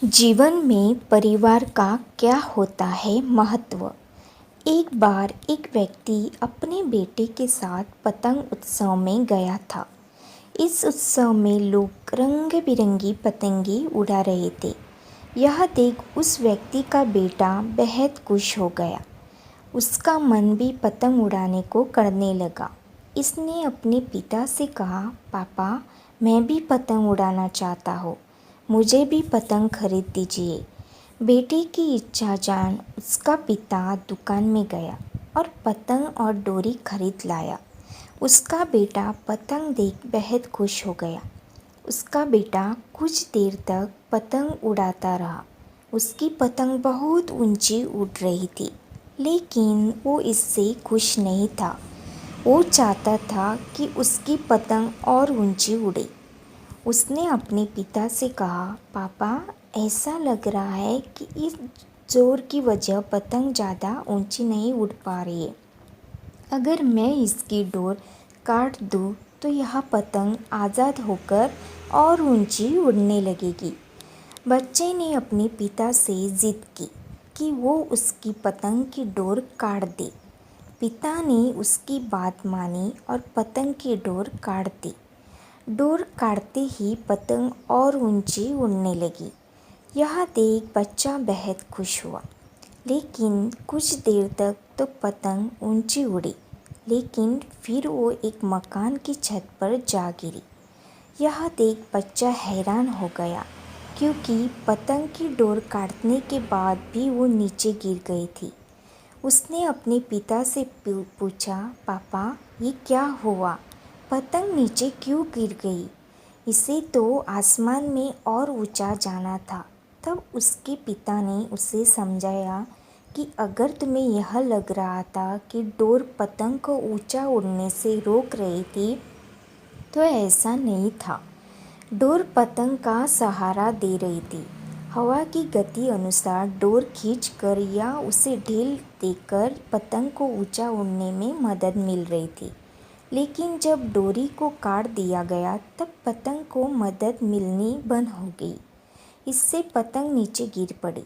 जीवन में परिवार का क्या होता है महत्व। एक बार एक व्यक्ति अपने बेटे के साथ पतंग उत्सव में गया था। इस उत्सव में लोग रंग बिरंगी पतंगे उड़ा रहे थे। यह देख उस व्यक्ति का बेटा बेहद खुश हो गया। उसका मन भी पतंग उड़ाने को करने लगा। इसने अपने पिता से कहा, पापा, मैं भी पतंग उड़ाना चाहता हूँ, मुझे भी पतंग खरीद दीजिए। बेटे की इच्छा जान उसका पिता दुकान में गया और पतंग और डोरी खरीद लाया। उसका बेटा पतंग देख बेहद खुश हो गया। उसका बेटा कुछ देर तक पतंग उड़ाता रहा। उसकी पतंग बहुत ऊंची उड़ रही थी, लेकिन वो इससे खुश नहीं था। वो चाहता था कि उसकी पतंग और ऊंची उड़े। उसने अपने पिता से कहा, पापा, ऐसा लग रहा है कि इस जोर की वजह पतंग ज़्यादा ऊंची नहीं उड़ पा रही है। अगर मैं इसकी डोर काट दूँ तो यह पतंग आज़ाद होकर और ऊंची उड़ने लगेगी। बच्चे ने अपने पिता से जिद की कि वो उसकी पतंग की डोर काट दे। पिता ने उसकी बात मानी और पतंग की डोर काट दी। डोर काटते ही पतंग और ऊंची उड़ने लगी। यह देख बच्चा बेहद खुश हुआ। लेकिन कुछ देर तक तो पतंग ऊंची उड़ी, लेकिन फिर वो एक मकान की छत पर जा गिरी। यह देख बच्चा हैरान हो गया, क्योंकि पतंग की डोर काटने के बाद भी वो नीचे गिर गई थी। उसने अपने पिता से पूछा, पापा, ये क्या हुआ? पतंग नीचे क्यों गिर गई? इसे तो आसमान में और ऊंचा जाना था। तब उसके पिता ने उसे समझाया कि अगर तुम्हें यह लग रहा था कि डोर पतंग को ऊंचा उड़ने से रोक रही थी, तो ऐसा नहीं था। डोर पतंग का सहारा दे रही थी। हवा की गति अनुसार डोर खींचकर या उसे ढील देकर पतंग को ऊंचा उड़ने में मदद मिल रही थी। लेकिन जब डोरी को काट दिया गया तब पतंग को मदद मिलनी बंद हो गई। इससे पतंग नीचे गिर पड़ी।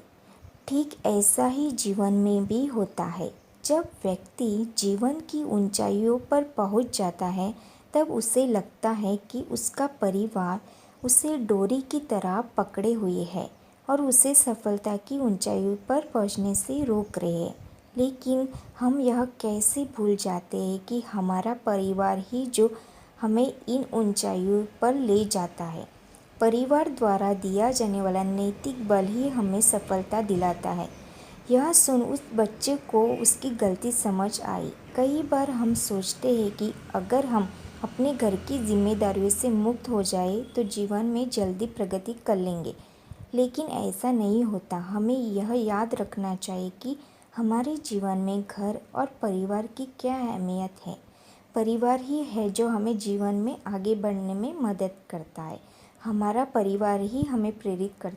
ठीक ऐसा ही जीवन में भी होता है। जब व्यक्ति जीवन की ऊंचाइयों पर पहुंच जाता है, तब उसे लगता है कि उसका परिवार उसे डोरी की तरह पकड़े हुए है और उसे सफलता की ऊंचाइयों पर पहुंचने से रोक रहे हैं। लेकिन हम यह कैसे भूल जाते हैं कि हमारा परिवार ही जो हमें इन ऊंचाइयों पर ले जाता है। परिवार द्वारा दिया जाने वाला नैतिक बल ही हमें सफलता दिलाता है। यह सुन उस बच्चे को उसकी गलती समझ आई। कई बार हम सोचते हैं कि अगर हम अपने घर की जिम्मेदारियों से मुक्त हो जाए तो जीवन में जल्दी प्रगति कर लेंगे, लेकिन ऐसा नहीं होता। हमें यह याद रखना चाहिए कि हमारे जीवन में घर और परिवार की क्या अहमियत है। परिवार ही है जो हमें जीवन में आगे बढ़ने में मदद करता है। हमारा परिवार ही हमें प्रेरित करता है।